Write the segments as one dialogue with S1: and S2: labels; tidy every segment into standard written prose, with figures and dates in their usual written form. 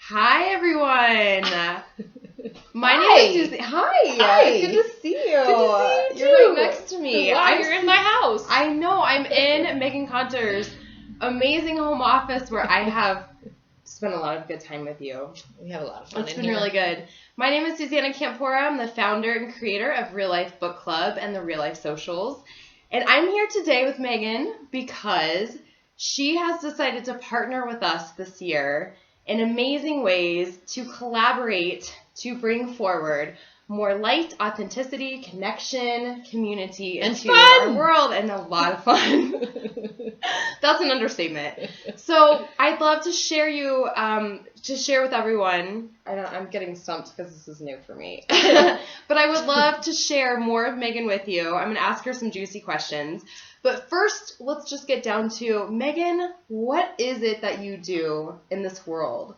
S1: Hi, everyone. My
S2: Hi.
S1: name is Susie. Hi. Good to see you.
S2: Good to see you,
S1: You're
S2: too.
S1: right next to me.
S2: Wow, you're in my house.
S1: I know. I'm in Meghann Conter's amazing home office where I have spent a lot of good time with you.
S2: We have a lot of fun.
S1: It's been really good. My name is Susannah. I'm the founder and creator of Real Life Book Club and the Real Life Socials. And I'm here today with Meghann because she has decided to partner with us this year in amazing ways to collaborate to bring forward more light, authenticity, connection, community into our world, and a lot of fun. That's an understatement. So I'd love to share with everyone. I'm getting stumped because this is new for me. But I would love to share more of Meghann with you. I'm going to ask her some juicy questions. But first, let's just get down to, Meghann, what is it that you do in this world?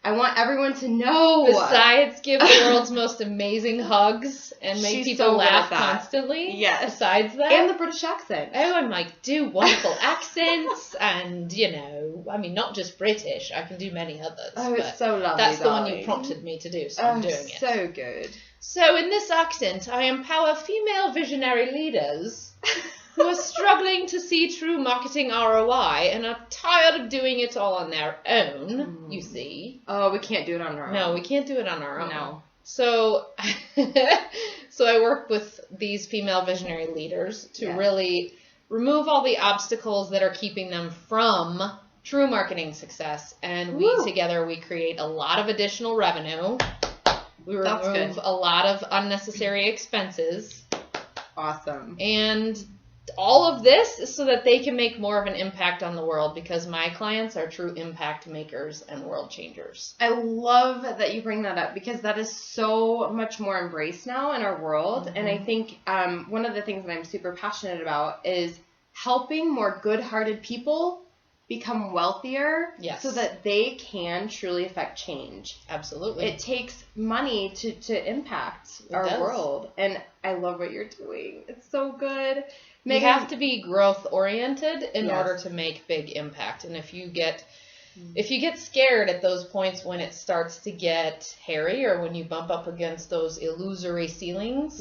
S1: I want everyone to know.
S2: Besides give the world's most amazing hugs and make people laugh constantly.
S1: Yes.
S2: Besides that.
S1: And the British accent.
S2: Oh, and do wonderful accents and, not just British. I can do many others.
S1: Oh, it's so lovely,
S2: that's the one you prompted me to do, so I'm doing it.
S1: So good.
S2: So in this accent, I empower female visionary leaders who are struggling to see true marketing ROI and are tired of doing it all on their own, you see.
S1: Oh, we can't do it on our own.
S2: No, we can't do it on our own.
S1: No.
S2: So I work with these female visionary leaders to really remove all the obstacles that are keeping them from true marketing success. And together we create a lot of additional revenue. We remove a lot of unnecessary expenses.
S1: Awesome.
S2: And all of this is so that they can make more of an impact on the world, because my clients are true impact makers and world changers.
S1: I love that you bring that up, because that is so much more embraced now in our world. Mm-hmm. And I think one of the things that I'm super passionate about is helping more good-hearted people become wealthier so that they can truly affect change.
S2: Absolutely.
S1: It takes money to impact our world. And I love what you're doing. It's so good.
S2: You have to be growth oriented in order to make big impact. And if you get scared at those points when it starts to get hairy, or when you bump up against those illusory ceilings,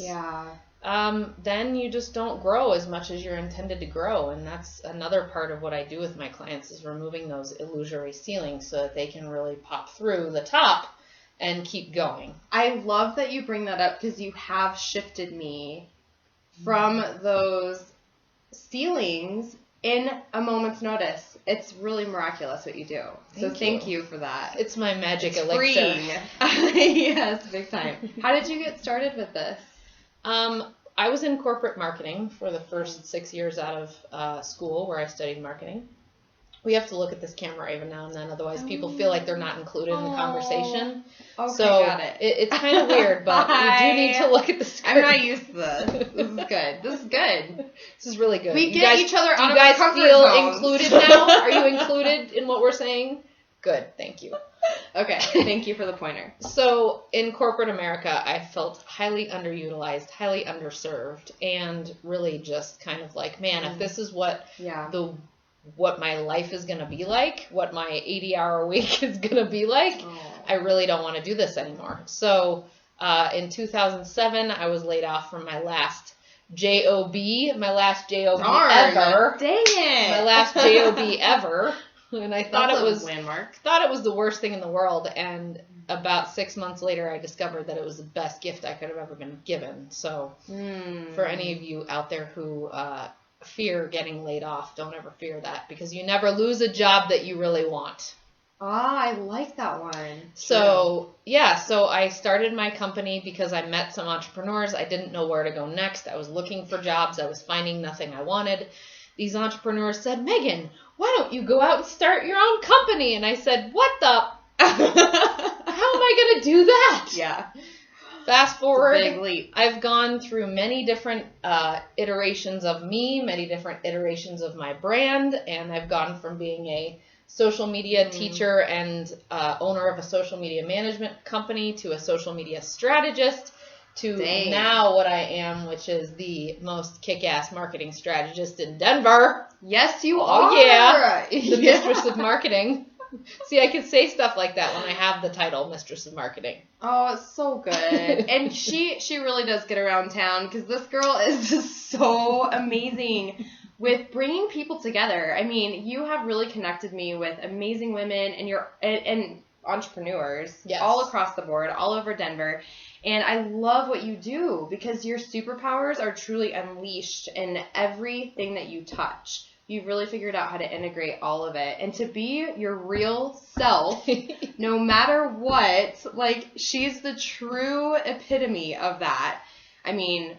S2: then you just don't grow as much as you're intended to grow. And that's another part of what I do with my clients, is removing those illusory ceilings so that they can really pop through the top and keep going.
S1: I love that you bring that up, because you have shifted me from those ceilings in a moment's notice. It's really miraculous what you do. Thank you for that.
S2: It's my magic elixir.
S1: Freeing. Yes, big time. How did you get started with this?
S2: I was in corporate marketing for the first 6 years out of school, where I studied marketing. We have to look at this camera even now and then, otherwise people feel like they're not included in the conversation.
S1: Okay,
S2: so
S1: got it.
S2: It's kind of weird, but we do need to look at the screen.
S1: I'm not used to this. This is good.
S2: This is really good.
S1: We get each other out of
S2: our
S1: comfort
S2: zones.
S1: zones.
S2: Do you guys feel included now? Are you included in what we're saying? Good, thank you.
S1: Okay, thank you for the pointer.
S2: So in corporate America, I felt highly underutilized, highly underserved, and really just kind of like, man, if this is what my life is going to be like, what my 80-hour week is going to be like, I really don't want to do this anymore. So in 2007, I was laid off from my last job ever.
S1: Dang it.
S2: My last job ever. And I thought it was
S1: landmark.
S2: Thought it was the worst thing in the world, and about 6 months later, I discovered that it was the best gift I could have ever been given. So, for any of you out there who fear getting laid off, don't ever fear that, because you never lose a job that you really want.
S1: I like that one.
S2: So I started my company because I met some entrepreneurs. I didn't know where to go next. I was looking for jobs. I was finding nothing I wanted. These entrepreneurs said, Meghann, why don't you go out and start your own company? And I said, what the? How am I going to do that?
S1: Yeah.
S2: Fast forward,
S1: it's a big leap.
S2: I've gone through many different iterations of me, many different iterations of my brand, and I've gone from being a social media teacher and owner of a social media management company to a social media strategist to now what I am, which is the most kick-ass marketing strategist in Denver.
S1: Yes, you
S2: are. Oh, yeah. The Mistress of Marketing. See, I can say stuff like that when I have the title Mistress of Marketing.
S1: Oh, it's so good. And she really does get around town because this girl is just so amazing with bringing people together. I mean, you have really connected me with amazing women and entrepreneurs all across the board, all over Denver. And I love what you do because your superpowers are truly unleashed in everything that you touch. You've really figured out how to integrate all of it. And to be your real self, no matter what, like, she's the true epitome of that. I mean,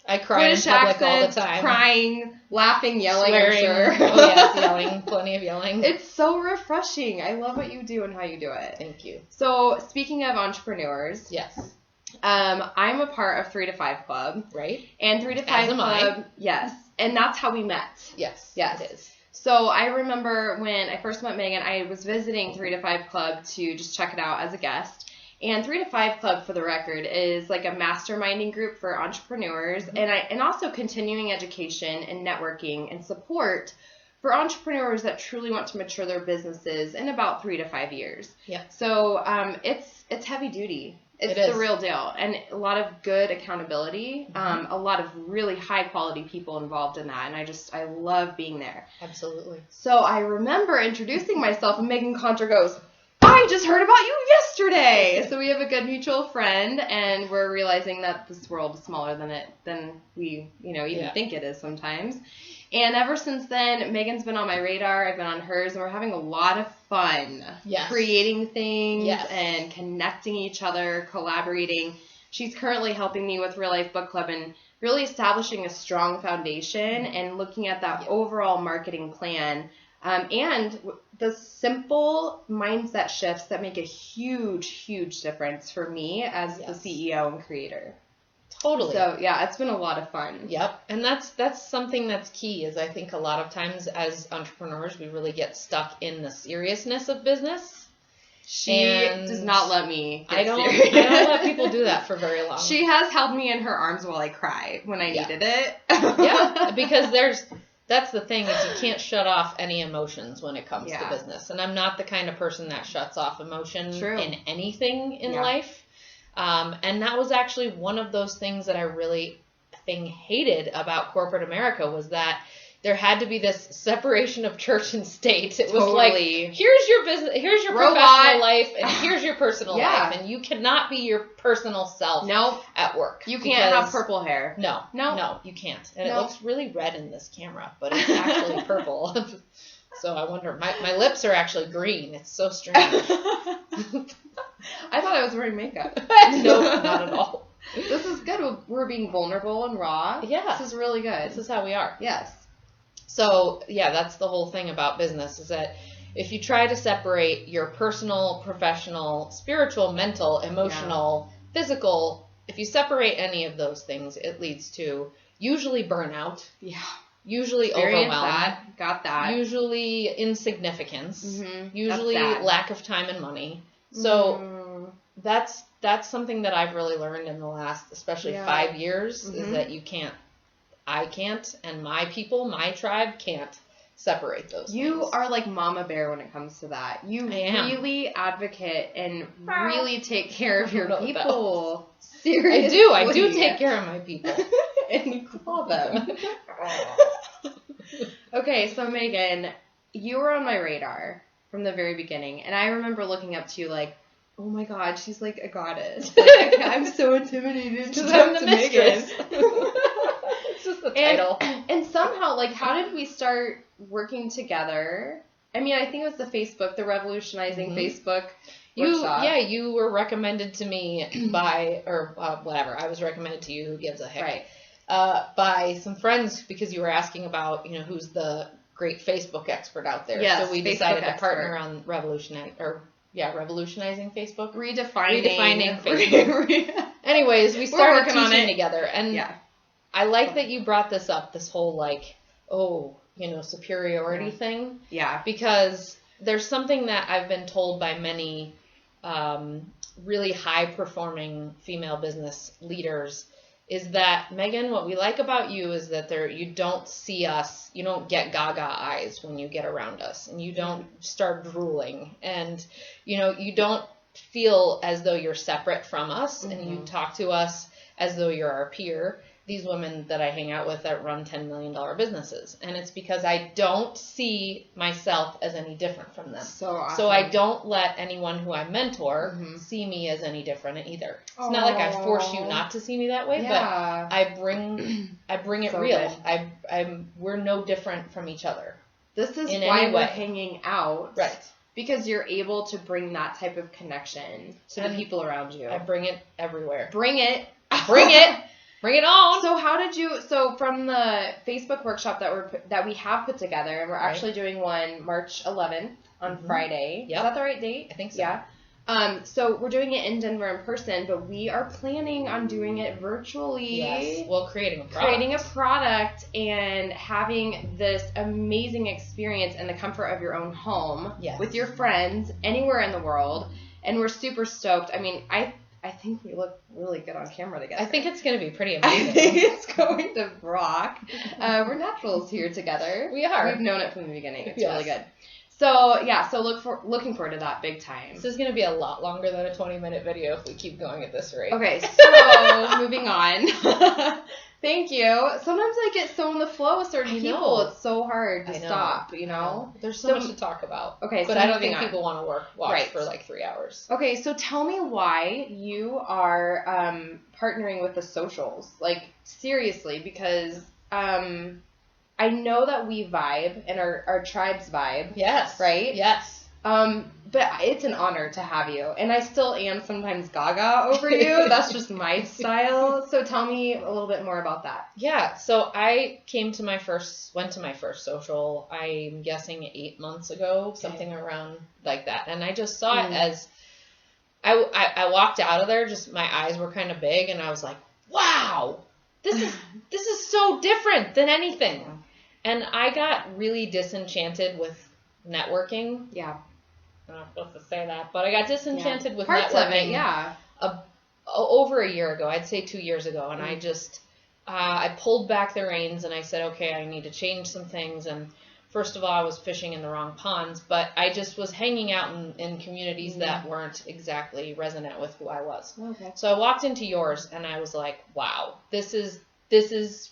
S2: I cry
S1: British
S2: in public
S1: accent,
S2: all the time.
S1: Crying, laughing, yelling,
S2: swearing.
S1: I'm sure.
S2: Oh, yes, yelling. Plenty of yelling.
S1: It's so refreshing. I love what you do and how you do it.
S2: Thank you.
S1: So, speaking of entrepreneurs.
S2: Yes.
S1: I'm a part of 3 to 5 Club.
S2: Right.
S1: And 3 to 5
S2: As am
S1: Club.
S2: I.
S1: Yes. And that's how we met.
S2: Yes.
S1: Yes.
S2: It is.
S1: So I remember when I first met Meghann, I was visiting 3 to 5 Club to just check it out as a guest. And 3 to 5 Club, for the record, is like a masterminding group for entrepreneurs and also continuing education and networking and support for entrepreneurs that truly want to mature their businesses in about 3 to 5 years. Yeah. So it's heavy duty. It's the real deal. And a lot of good accountability, a lot of really high quality people involved in that. And I love being there.
S2: Absolutely.
S1: So I remember introducing myself and Meghann Conter goes, I just heard about you yesterday. So we have a good mutual friend and we're realizing that this world is smaller than we, even think it is sometimes. And ever since then, Megan's been on my radar. I've been on hers, and we're having a lot of fun creating things and connecting each other, collaborating. She's currently helping me with Real Life Book Club and really establishing a strong foundation and looking at that overall marketing plan and the simple mindset shifts that make a huge, huge difference for me as the CEO and creator.
S2: Totally.
S1: So, yeah, it's been a lot of fun.
S2: Yep. And that's something that's key is I think a lot of times as entrepreneurs, we really get stuck in the seriousness of business.
S1: She does not let me
S2: I don't let people do that for very long.
S1: She has held me in her arms while I cry when I needed it.
S2: Yeah, because that's the thing is you can't shut off any emotions when it comes to business. And I'm not the kind of person that shuts off emotion in anything in life. And that was actually one of those things that I really hated about corporate America was that there had to be this separation of church and state. It was like, here's your business, here's your professional life, and here's your personal life. And you cannot be your personal self at work.
S1: You can't have purple hair.
S2: No, you can't. And it looks really red in this camera, but it's actually purple. So I wonder, my lips are actually green. It's so strange.
S1: I thought I was wearing makeup.
S2: No, not at all.
S1: This is good. We're being vulnerable and raw.
S2: Yeah.
S1: This is really good.
S2: This is how we are.
S1: Yes.
S2: So, that's the whole thing about business is that if you try to separate your personal, professional, spiritual, mental, emotional, physical, if you separate any of those things, it leads to usually burnout. Yeah. Usually overwhelm.
S1: Got that.
S2: Usually insignificance. Mm-hmm. Usually lack of time and money. So that's something that I've really learned in the last, especially 5 years, is that I can't, and my people, my tribe can't separate those things.
S1: You are like Mama Bear when it comes to that. You really advocate and really take care of your people. Seriously.
S2: I do take care of my people.
S1: And you call them. Okay, so Meghann, you were on my radar from the very beginning, and I remember looking up to you like, oh my God, she's like a goddess. Like, I'm so intimidated to
S2: I'm the mistress. It's just the title.
S1: And somehow, like, how did we start working together? I mean, I think it was the Revolutionizing Facebook workshop.
S2: You were recommended to me by, or whatever, I was recommended to you, who gives a heck.
S1: Right.
S2: By some friends because you were asking about, who's the great Facebook expert out there.
S1: Yes,
S2: so we decided to partner on revolutionizing Facebook.
S1: Redefining
S2: Facebook. Anyways, we started teaching together. And I like that you brought this up, this whole superiority thing.
S1: Yeah.
S2: Because there's something that I've been told by many really high performing female business leaders is that, Meghann, what we like about you is that you don't see us, you don't get gaga eyes when you get around us, and you don't start drooling, and you don't feel as though you're separate from us, and you talk to us as though you're our peer. These women that I hang out with that run $10 million businesses. And it's because I don't see myself as any different from them.
S1: So awesome.
S2: So I don't let anyone who I mentor see me as any different either. It's not like I force you not to see me that way, but I bring it so real. We're no different from each other.
S1: This is why we're hanging out.
S2: Right.
S1: Because you're able to bring that type of connection to the people around you.
S2: I bring it everywhere.
S1: Bring it.
S2: Bring it. Bring it on.
S1: So from the Facebook workshop that we have put together, and we're actually doing one March 11th on Friday. Yep. Is that the right date?
S2: I think so.
S1: Yeah. So we're doing it in Denver in person, but we are planning on doing it virtually.
S2: Yes. Well, creating a product
S1: and having this amazing experience in the comfort of your own home with your friends anywhere in the world. And we're super stoked. I mean, I think we look really good on camera together.
S2: I think it's going to be pretty amazing.
S1: I think it's going to rock. We're naturals here together.
S2: We are.
S1: We've known it from the beginning. It's really good. So, looking forward to that big time.
S2: This is going to be a lot longer than a 20-minute video if we keep going at this rate.
S1: Okay, so moving on. Thank you. Sometimes I get so in the flow with certain people. It's so hard to stop,
S2: There's so much to talk about.
S1: Okay,
S2: but I don't think people want to watch for like 3 hours.
S1: Okay, so tell me why you are partnering with the socials. Like, seriously, because I know that we vibe and our tribes vibe.
S2: Yes.
S1: Right?
S2: Yes.
S1: But it's an honor to have you. And I still am sometimes gaga over you. That's just my style. So tell me a little bit more about that.
S2: Yeah. So I went to my first social, I'm guessing 8 months ago, something around like that. And I just saw it as, I walked out of there, just my eyes were kind of big, and I was like, wow, this is so different than anything. And I got really disenchanted with networking.
S1: Yeah.
S2: I'm not supposed to say that, but I got disenchanted with
S1: parts
S2: networking.
S1: of it,
S2: over a year ago, I'd say 2 years ago, and I just I pulled back the reins and I said, okay, I need to change some things. And first of all, I was fishing in the wrong ponds, but I just was hanging out in communities that weren't exactly resonant with who I was.
S1: Okay.
S2: So I walked into yours and I was like, wow, this is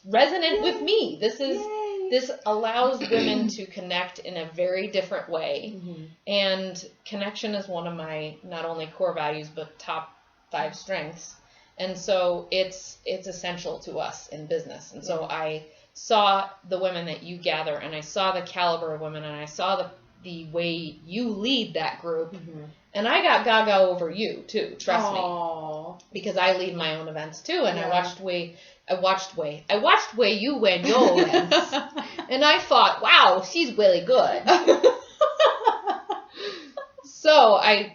S2: resonant with me. This allows women to connect in a very different way. And connection is one of my not only core values, but top 5 strengths. And so it's essential to us in business. And so I saw the women that you gather, and I saw the caliber of women, and I saw the way you lead that group. And I got gaga over you too, trust me. Because I lead my own events too, and I watched way you win your events. And I thought, wow, she's really good. So I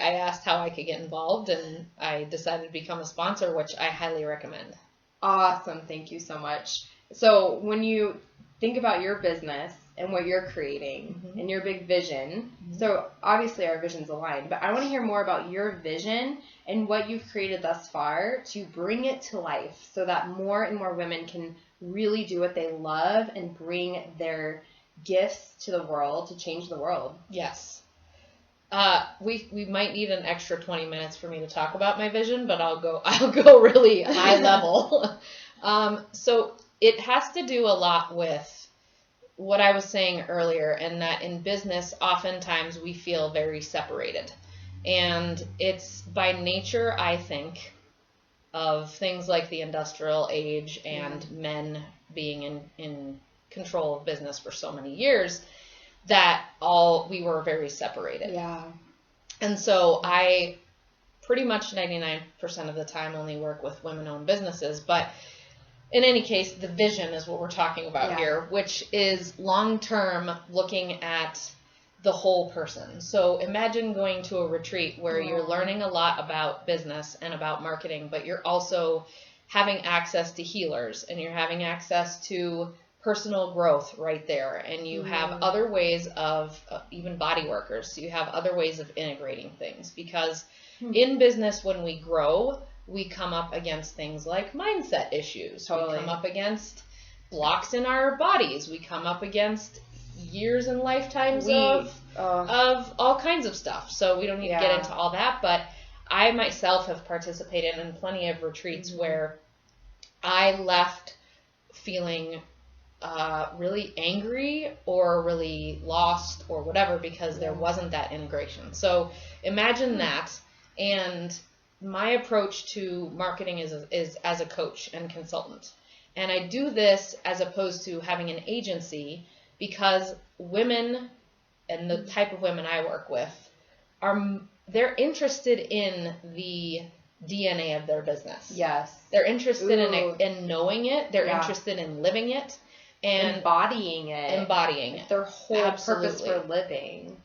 S2: asked how I could get involved, and I decided to become a sponsor, which I highly recommend.
S1: Awesome. Thank you so much. So when you think about your business and what you're creating and your big vision, so obviously our vision's aligned, but I want to hear more about your vision and what you've created thus far to bring it to life so that more and more women can really do what they love and bring their gifts to the world to change the world.
S2: Yes. We might need an extra 20 minutes for me to talk about my vision, but I'll go really high level. So it has to do a lot with what I was saying earlier, and that in business, oftentimes we feel very separated. And it's by nature, I think, of things like the industrial age and men being in control of business for so many years, that we were very separated.
S1: Yeah.
S2: And so I pretty much 99% of the time only work with women-owned businesses, but in any case, the vision is what we're talking about here, which is long-term looking at the whole person. So imagine going to a retreat where you're learning a lot about business and about marketing, but you're also having access to healers, and you're having access to personal growth right there. And you have other ways of, even body workers, so you have other ways of integrating things. Because in business, when we grow, we come up against things like mindset issues.
S1: Totally.
S2: We come up against blocks in our bodies. We come up against years and lifetimes of all kinds of stuff. So we don't need to get into all that, but I myself have participated in plenty of retreats where I left feeling really angry or really lost or whatever because there wasn't that integration. So imagine that. And my approach to marketing is as a coach and consultant. And I do this as opposed to having an agency because women and the type of women I work with they're interested in the DNA of their business.
S1: Yes.
S2: They're interested in knowing it. They're interested in living it and
S1: embodying it.
S2: Like
S1: their whole purpose for living.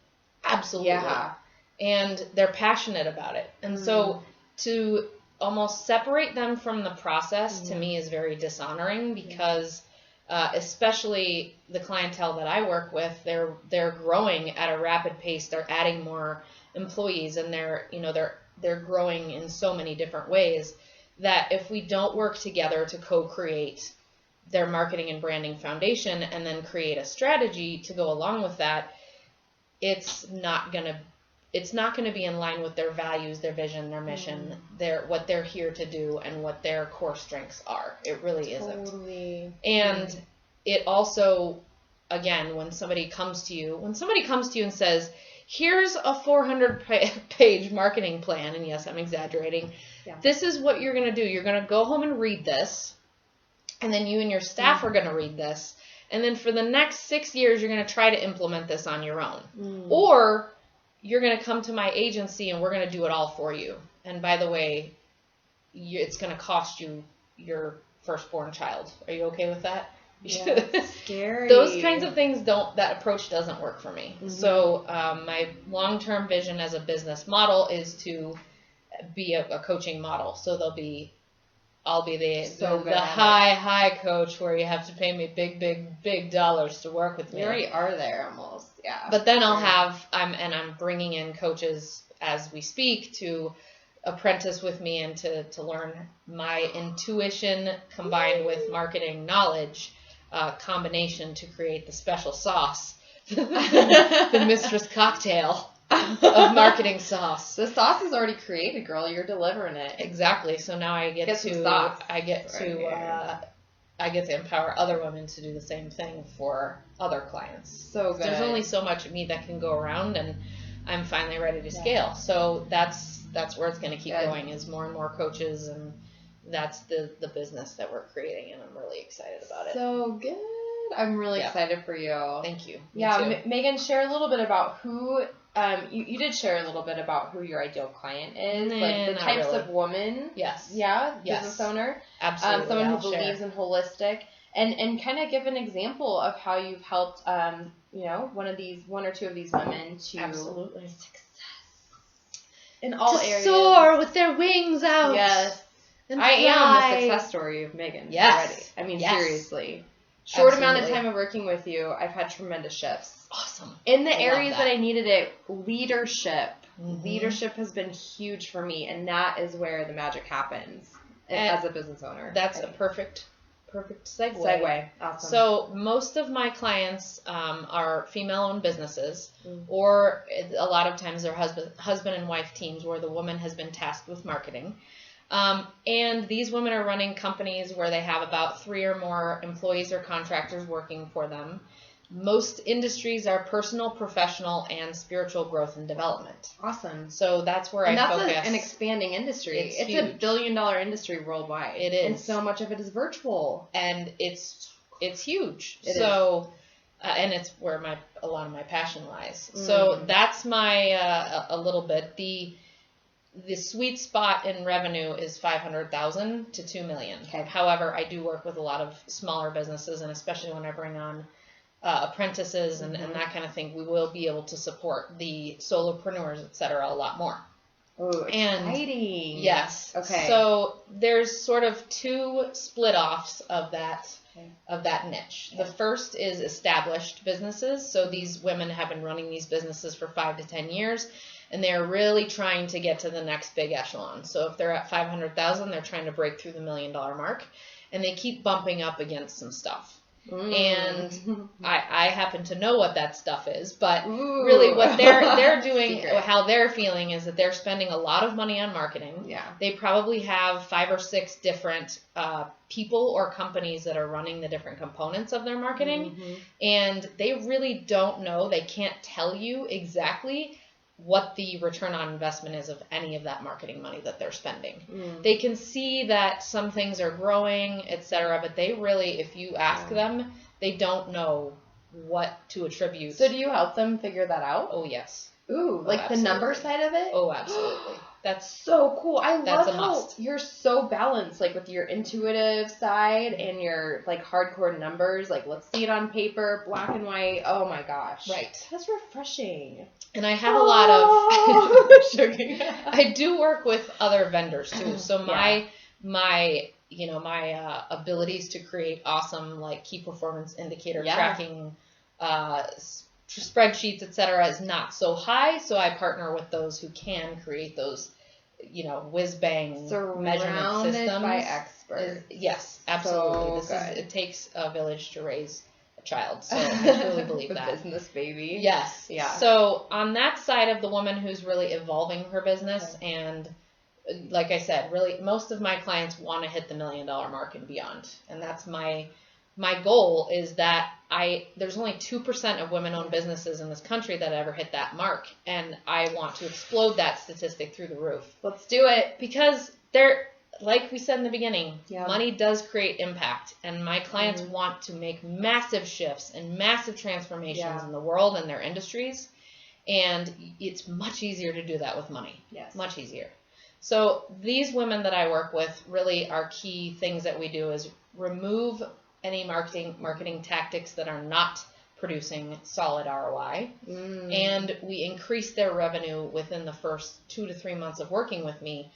S2: Absolutely.
S1: Yeah.
S2: And they're passionate about it. And so to almost separate them from the process to me is very dishonoring because especially the clientele that I work with, they're growing at a rapid pace. They're adding more employees and they're growing in so many different ways that if we don't work together to co-create their marketing and branding foundation and then create a strategy to go along with that, it's not going to be in line with their values, their vision, their mission, what they're here to do and what their core strengths are. It really isn't. And it also, again, when somebody comes to you and says, here's a 400-page marketing plan, and yes, I'm exaggerating. Yeah. This is what you're going to do. You're going to go home and read this, and then you and your staff are going to read this, and then for the next 6 years, you're going to try to implement this on your own. Or you're going to come to my agency, and we're going to do it all for you. And by the way, it's going to cost you your firstborn child. Are you okay with that?
S1: Yeah, scary.
S2: Those kinds of things that approach doesn't work for me. So my long-term vision as a business model is to be a coaching model. So I'll be the high coach where you have to pay me big dollars to work with me.
S1: You already are there almost. Yeah.
S2: But then I'm bringing in coaches as we speak to apprentice with me and to learn my intuition combined with marketing knowledge combination to create the special sauce, the Mistress cocktail of marketing sauce.
S1: The sauce is already created, girl. You're delivering it.
S2: Exactly. So now I get to empower other women to do the same thing for other clients.
S1: So good.
S2: There's only so much of me that can go around, and I'm finally ready to scale. So that's where it's going to keep going, is more and more coaches, and that's the business that we're creating, and I'm really excited about it.
S1: So good. I'm really excited for you.
S2: Thank you.
S1: Meghann, share a little bit about who you did share a little bit about who your ideal client is, like the types of woman.
S2: Yes.
S1: Yeah. Business owner.
S2: Absolutely.
S1: Someone who believes in holistic, and kind of give an example of how you've helped one or two of these women to success in all areas.
S2: Soar with their wings out.
S1: Yes. I am the success story of Meghann already. I mean, seriously. Short amount of time of working with you, I've had tremendous shifts.
S2: Awesome.
S1: In the areas that I needed it, leadership. Leadership has been huge for me, and that is where the magic happens as a business owner.
S2: That's a perfect
S1: segue. Awesome.
S2: So most of my clients are female-owned businesses, or a lot of times they're husband and wife teams where the woman has been tasked with marketing. And these women are running companies where they have about 3 or more employees or contractors working for them. Most industries are personal, professional, and spiritual growth and development.
S1: Awesome.
S2: So that's where I focus.
S1: And that's an expanding industry. It's
S2: huge.
S1: $1 billion industry worldwide.
S2: It is.
S1: And so much of it is virtual.
S2: And it's huge.
S1: It is.
S2: And it's where a lot of my passion lies. So that's my a little bit. The sweet spot in revenue is $500,000 to $2 million.
S1: Okay.
S2: However, I do work with a lot of smaller businesses, and especially when I bring on apprentices and that kind of thing, we will be able to support the solopreneurs, et cetera, a lot more.
S1: Oh, exciting.
S2: Yes.
S1: Okay.
S2: So there's sort of 2 split offs of that of that niche. The first is established businesses. So these women have been running these businesses for 5 to 10 years, and they're really trying to get to the next big echelon. So if they're at 500,000, they're trying to break through the $1 million mark, and they keep bumping up against some stuff. And I happen to know what that stuff is, but really what they're doing, how they're feeling is that they're spending a lot of money on marketing.
S1: Yeah.
S2: They probably have 5 or 6 different people or companies that are running the different components of their marketing, and they really don't know. They can't tell you exactly what the return on investment is of any of that marketing money that they're spending. They can see that some things are growing, etc., but they really, if you ask them, they don't know what to attribute.
S1: So do you help them figure that out?
S2: Oh, yes.
S1: Ooh, like the number side of it?
S2: Oh, absolutely. That's
S1: so cool. I love how
S2: must.
S1: You're so balanced, like with your intuitive side and your like hardcore numbers. Like, let's see it on paper, black and white. Oh my gosh.
S2: Right.
S1: That's refreshing.
S2: And I have a lot of I do work with other vendors too. So my abilities to create awesome like key performance indicator tracking spreadsheets, etc., is not so high. So I partner with those who can create those, whiz bang measurement systems.
S1: By experts.
S2: Yes, absolutely.
S1: So
S2: it takes a village to raise a child. So I truly believe
S1: the
S2: that.
S1: business baby.
S2: Yes.
S1: Yeah.
S2: So on that side of the woman who's really evolving her business, and like I said, really most of my clients want to hit the $1 million mark and beyond, and that's my goal is that there's only 2% of women-owned businesses in this country that ever hit that mark, and I want to explode that statistic through the roof.
S1: Let's do it.
S2: Because like we said in the beginning, money does create impact, and my clients want to make massive shifts and massive transformations in the world and their industries, and it's much easier to do that with money.
S1: Yes.
S2: Much easier. So these women that I work with, really our key things that we do is remove any marketing tactics that are not producing solid ROI, and we increase their revenue within the first 2 to 3 months of working with me,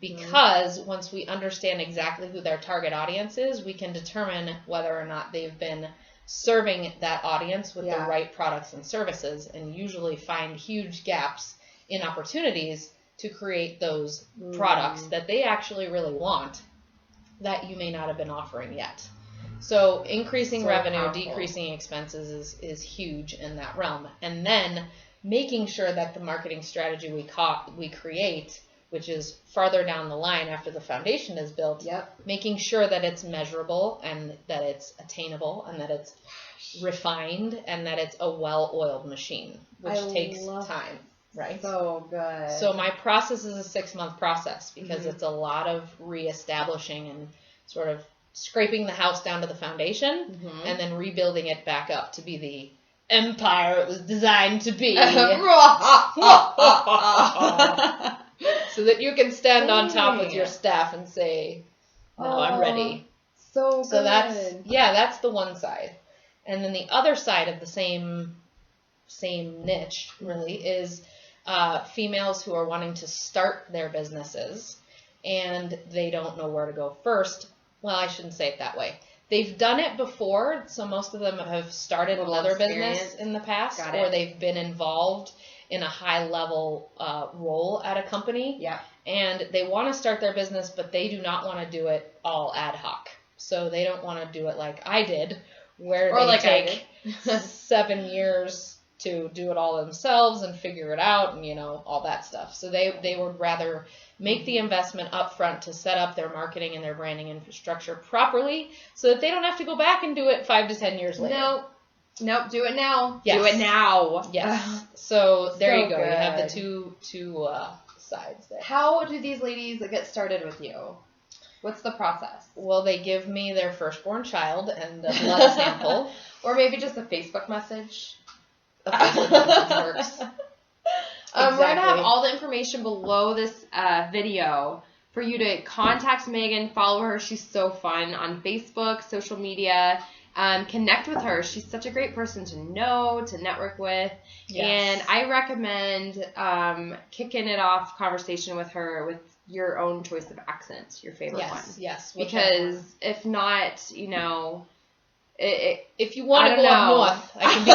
S2: because once we understand exactly who their target audience is, we can determine whether or not they've been serving that audience with the right products and services, and usually find huge gaps in opportunities to create those products that they actually really want that you may not have been offering yet. So increasing revenue, powerful. Decreasing expenses is huge in that realm. And then making sure that the marketing strategy we create, which is farther down the line after the foundation is built, making sure that it's measurable and that it's attainable and that it's refined and that it's a well-oiled machine, which takes time. Right.
S1: So good.
S2: So my process is a 6-month process because it's a lot of reestablishing and sort of scraping the house down to the foundation and then rebuilding it back up to be the empire it was designed to be. So that you can stand on top with your staff and say, I'm ready.
S1: So good.
S2: So that's the one side. And then the other side of the same niche really is females who are wanting to start their businesses and they don't know where to go first. Well, I shouldn't say it that way. They've done it before, so most of them have started another business in the past, or they've been involved in a high-level role at a company. Yeah. And they want to start their business, but they do not want to do it all ad hoc. So they don't want to do it like I did, where they take 7 years to do it all themselves and figure it out and, all that stuff. So they would rather make the investment up front to set up their marketing and their branding infrastructure properly so that they don't have to go back and do it 5 to 10 years later.
S1: Nope, do it now.
S2: Yes.
S1: Do it now.
S2: Yes. So there you go. Good. You have the two sides there.
S1: How do these ladies get started with you? What's the process?
S2: Well, they give me their firstborn child and a blood sample.
S1: Or maybe just a Facebook message.
S2: A Facebook message works.
S1: We're going to have all the information below this video for you to contact Meghann, follow her. She's so fun on Facebook, social media. Connect with her. She's such a great person to know, to network with. Yes. And I recommend kicking it off conversation with her with your own choice of accents, your favorite one.
S2: Yes.
S1: Because if not,
S2: If you want to go up north, I can be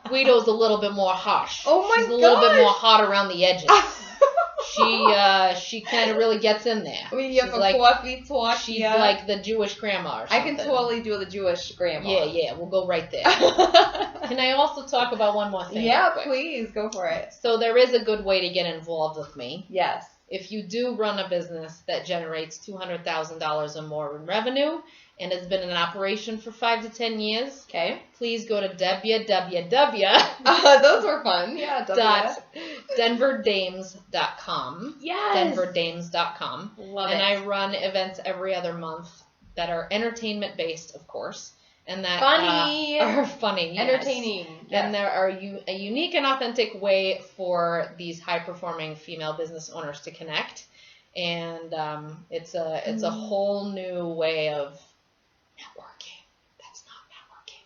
S2: Guido. Guido's a little bit more harsh.
S1: Oh my
S2: She's a little bit more hot around the edges. She kind of really gets in there. She's like the Jewish grandma or something.
S1: I can totally do the Jewish grandma.
S2: Yeah, we'll go right there. Can I also talk about one more thing?
S1: Yeah, please, go for it.
S2: So there is a good way to get involved with me.
S1: Yes.
S2: If you do run a business that generates $200,000 or more in revenue and has been in operation for 5 to 10 years,
S1: okay,
S2: please go to
S1: www. Those were fun. Yeah.
S2: denverdames.com.
S1: Yes.
S2: denverdames.com.
S1: Love
S2: and
S1: it.
S2: I run events every other month that are entertainment based, of course, and that are funny,
S1: entertaining.
S2: Yes. And there are a unique and authentic way for these high performing female business owners to connect, and it's a whole new way of networking. That's not networking.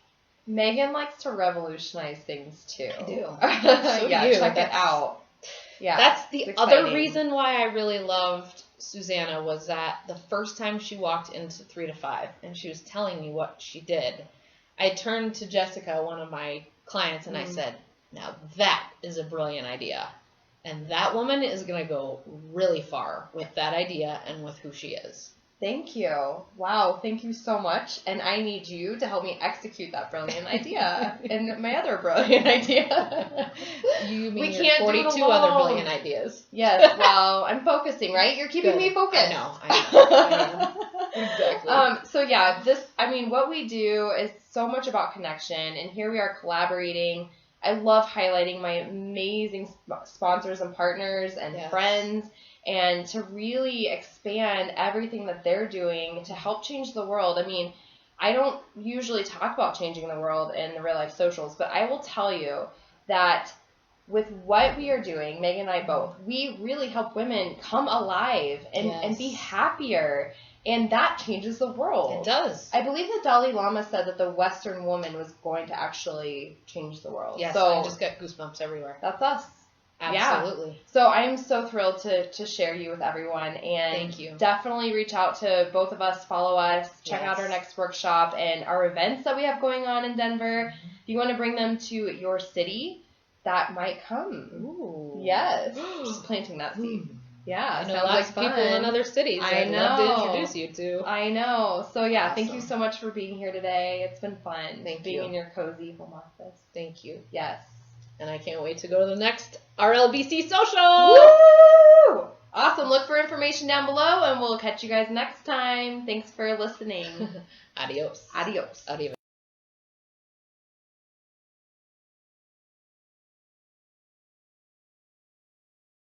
S1: Meghann likes to revolutionize things too.
S2: I do.
S1: So yeah, check it out. Yeah,
S2: that's the other reason why I really loved Susannah, was that the first time she walked into 3 to 5 and she was telling me what she did, I turned to Jessica, one of my clients, and I said, now that is a brilliant idea. And that woman is going to go really far with that idea and with who she is.
S1: Thank you. Wow, thank you so much. And I need you to help me execute that brilliant idea and my other brilliant idea.
S2: You mean
S1: we
S2: your
S1: can't
S2: 42
S1: do it alone.
S2: other brilliant ideas.
S1: Yes, well, I'm focusing, right? You're keeping me focused.
S2: I know. Exactly.
S1: So yeah, what we do is so much about connection, and here we are collaborating. I love highlighting my amazing sponsors and partners and friends, and to really expand everything that they're doing to help change the world. I mean, I don't usually talk about changing the world in the real life socials, but I will tell you that with what we are doing, Meghann and I both, we really help women come alive and be happier. And that changes the world.
S2: It does.
S1: I believe the Dalai Lama said that the Western woman was going to actually change the world.
S2: Yes,
S1: so
S2: I just got goosebumps everywhere.
S1: That's us.
S2: Absolutely.
S1: Yeah. So I'm so thrilled to share you with everyone. And
S2: thank you.
S1: Definitely reach out to both of us, follow us, check out our next workshop and our events that we have going on in Denver. If you want to bring them to your city, that might come.
S2: Ooh.
S1: Yes. Just planting that seed. Yeah,
S2: I know lots of people in other cities I'd love to introduce you to.
S1: I know. So yeah, Thank you so much for being here today. It's been fun being in your cozy home office.
S2: Thank you.
S1: Yes.
S2: And I can't wait to go to the next RLBC social.
S1: Woo! Awesome. Look for information down below, and we'll catch you guys next time. Thanks for listening.
S2: Adios.
S1: Adios.
S2: Adios.